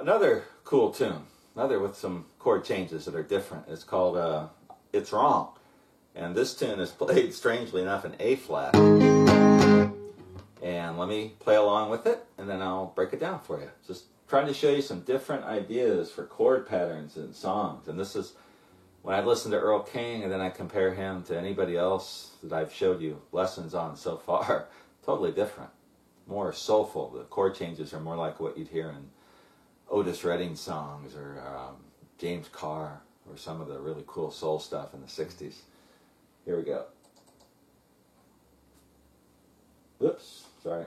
Another cool tune, another with some chord changes that are different. It's called It's Wrong. And this tune is played, strangely enough, in A flat. And let me play along with it, and then I'll break it down for you. Just trying to show you some different ideas for chord patterns in songs. And this is when I listen to Earl King, and then I compare him to anybody else that I've showed you lessons on so far. Totally different. More soulful. The chord changes are more like what you'd hear in Otis Redding songs or James Carr or some of the really cool soul stuff in the 60s. Here we go. Oops, sorry.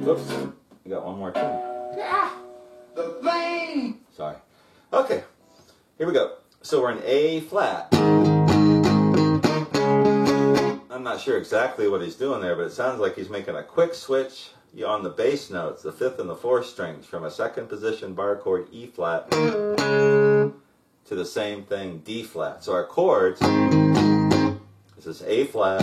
Whoops, we got one more tune. Yeah, the flame. Sorry. Okay, here we go. So we're in A flat. I'm not sure exactly what he's doing there, but it sounds like he's making a quick switch on the bass notes, the 5th and the 4th strings, from a second position bar chord E flat to the same thing, D flat. So our chords, this is A flat.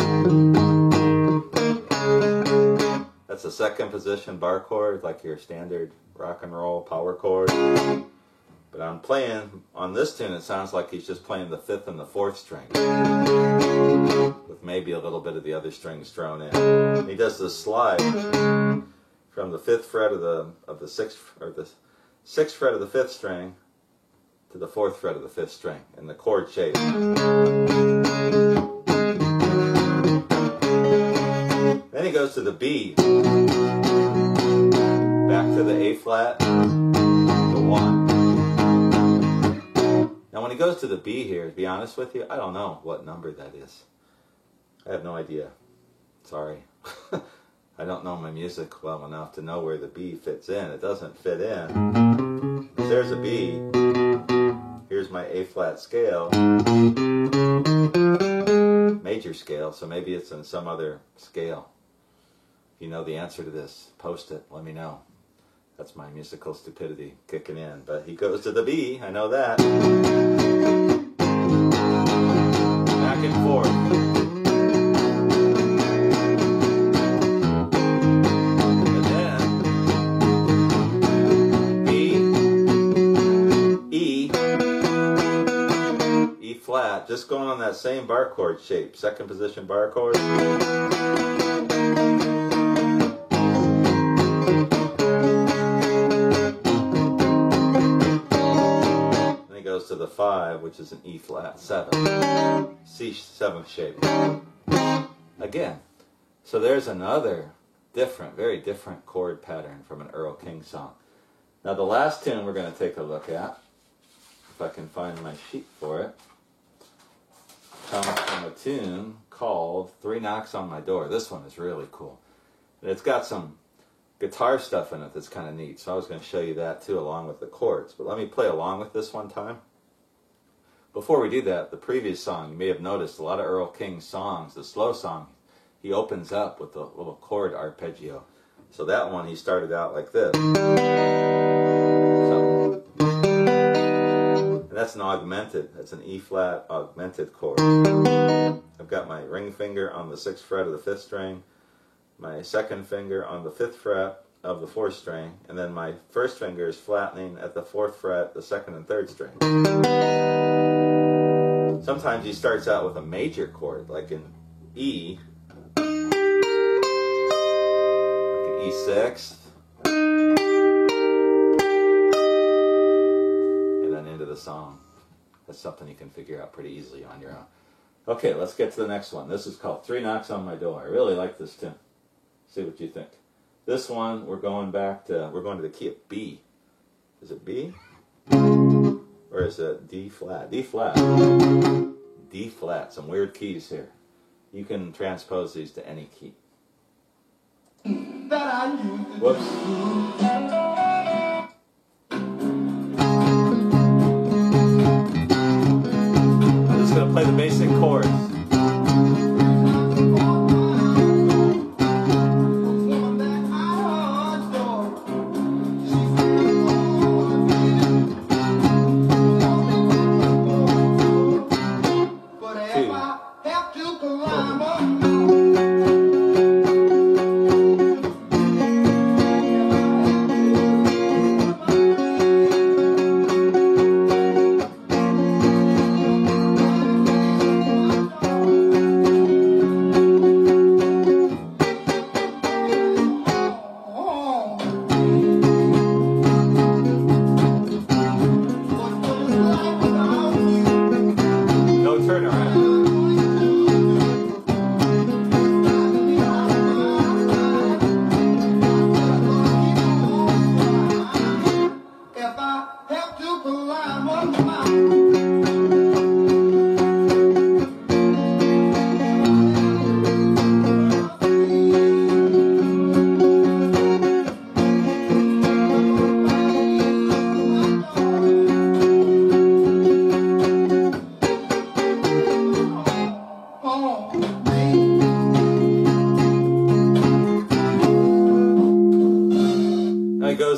That's a second position bar chord, like your standard rock and roll power chord. But I'm playing, on this tune, it sounds like he's just playing the 5th and the 4th string, with maybe a little bit of the other strings thrown in. He does this slide from the 5th fret of the 6th, or the 6th fret of the 5th string to the 4th fret of the 5th string in the chord shape. Then he goes to the B, back to the A flat, the 1. Now when he goes to the B here, to be honest with you, I don't know what number that is. I have no idea. Sorry. I don't know my music well enough to know where the B fits in. It doesn't fit in. There's a B. Here's my A flat scale. Major scale, so maybe it's in some other scale. If you know the answer to this, post it. Let me know. That's my musical stupidity kicking in. But he goes to the B, I know that. Back and forth. And then B, E, E flat, just going on that same bar chord shape, second position bar chord. To the 5, which is an E flat 7, C7 shape again. So there's another different, very different chord pattern from an Earl King song. Now the last tune we're going to take a look at, if I can find my sheet for it, comes from a tune called 3 Knocks on My Door. This one is really cool, and it's got some guitar stuff in it that's kind of neat, so I was going to show you that too along with the chords. But let me play along with this one time. Before we do that, the previous song, you may have noticed a lot of Earl King songs, the slow song, he opens up with a little chord arpeggio. So that one he started out like this. And that's an augmented, that's an E flat augmented chord. I've got my ring finger on the 6th fret of the 5th string, my second finger on the 5th fret of the 4th string, and then my first finger is flattening at the 4th fret, the 2nd and 3rd string. Sometimes he starts out with a major chord, like in E, like an E6, and then into the song. That's something you can figure out pretty easily on your own. Okay, let's get to the next one. This is called Three Knocks on My Door. I really like this tune. See what you think. This one, we're going to the key of B. Is it B? Or is it D flat? D flat. D flat. Some weird keys here. You can transpose these to any key. Whoops. I'm just going to play the basic chords.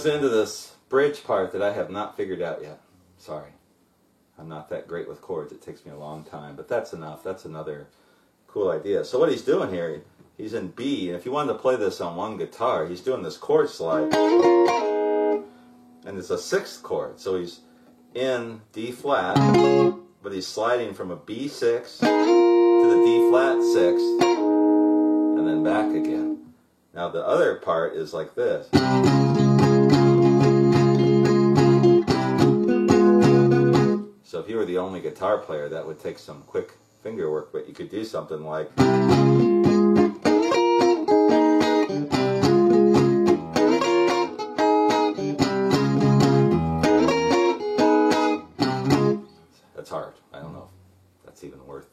Into this bridge part that I have not figured out yet. Sorry. I'm not that great with chords. It takes me a long time, but that's enough. That's another cool idea. So what he's doing here, he's in B, and if you wanted to play this on one guitar, he's doing this chord slide. And it's a 6th chord. So he's in D flat, but he's sliding from a B6 to the D flat 6, and then back again. Now the other part is like this. So if you were the only guitar player, that would take some quick finger work, but you could do something like... That's hard. I don't know if that's even worth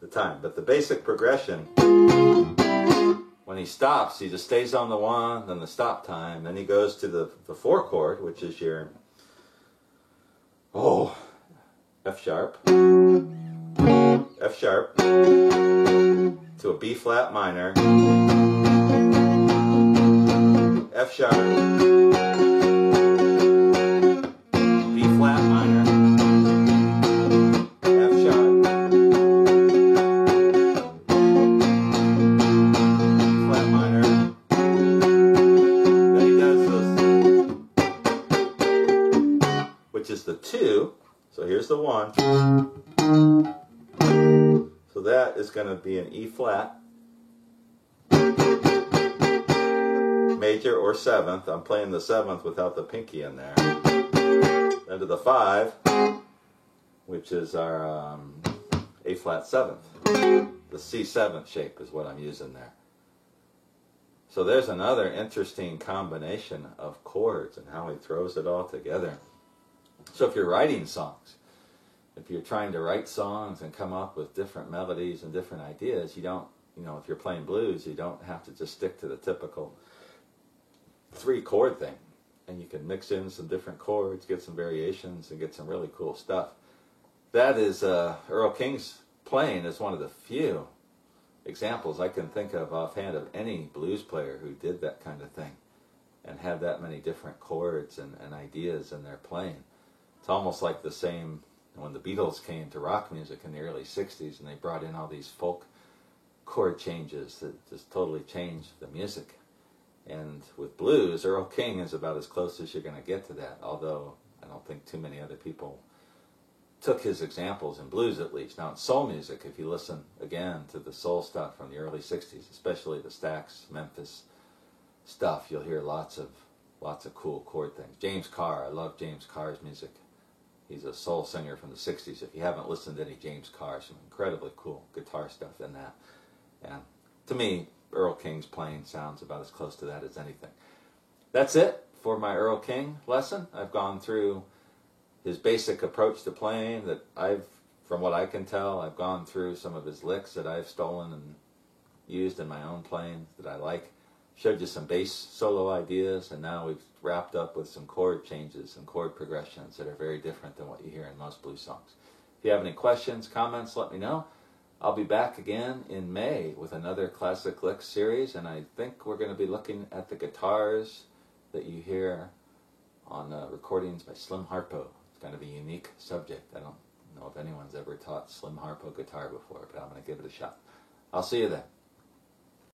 the time. But the basic progression, when he stops, he just stays on the 1, then the stop time, then he goes to the 4 chord, which is your... F sharp, F sharp, to a B flat minor, F sharp, B flat minor, F sharp, B flat minor. Then he does this, which is the 2. So here's the 1. So that is going to be an E flat, major or 7th. I'm playing the 7th without the pinky in there. Then to the 5, which is our A flat 7th. The C7 shape is what I'm using there. So there's another interesting combination of chords and how he throws it all together. So if you're writing songs, if you're trying to write songs and come up with different melodies and different ideas, you don't, if you're playing blues, you don't have to just stick to the typical 3-chord thing. And you can mix in some different chords, get some variations, and get some really cool stuff. That is, Earl King's playing is one of the few examples I can think of offhand of any blues player who did that kind of thing and had that many different chords and ideas in their playing. It's almost like the same when the Beatles came to rock music in the early 60s and they brought in all these folk chord changes that just totally changed the music. And with blues, Earl King is about as close as you're going to get to that, although I don't think too many other people took his examples in blues, at least. Now in soul music, if you listen again to the soul stuff from the early 60s, especially the Stax, Memphis stuff, you'll hear lots of cool chord things. James Carr, I love James Carr's music. He's a soul singer from the 60s. If you haven't listened to any James Carr, some incredibly cool guitar stuff in that. And to me, Earl King's playing sounds about as close to that as anything. That's it for my Earl King lesson. I've gone through his basic approach to playing that from what I can tell, I've gone through some of his licks that I've stolen and used in my own playing that I like. Showed you some bass solo ideas, and now we've wrapped up with some chord changes and chord progressions that are very different than what you hear in most blues songs. If you have any questions, comments, let me know. I'll be back again in May with another Classic Licks series, and I think we're going to be looking at the guitars that you hear on recordings by Slim Harpo. It's kind of a unique subject. I don't know if anyone's ever taught Slim Harpo guitar before, but I'm going to give it a shot. I'll see you then.